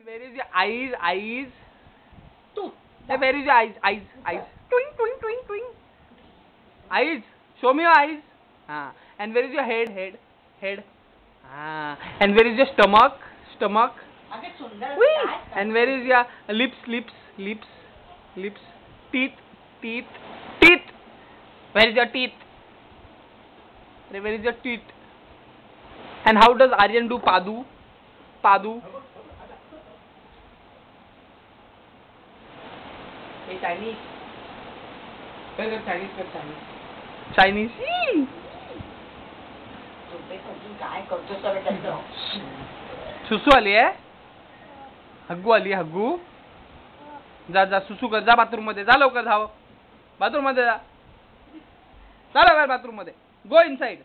where is your eyes? Eyes. Where is your eyes? Eyes. Twing, twing, twing, twing. Eyes. Show me your eyes. And where is your head? Head. And where is your stomach? Stomach. Whee! And where is your lips? Teeth. Where is your teeth? Where is your teeth? And how does Aryan do Padu? Hey, Chinese. Chinese. काय करतो सगळं त्याचं सुसू आली आहे. हग्गू आली. हग्गू जा सुसू कर. जा बाथरूम मध्ये. जा लवकर. धाव बाथरूम मध्ये. जा लवकर बाथरूम मध्ये. Go inside.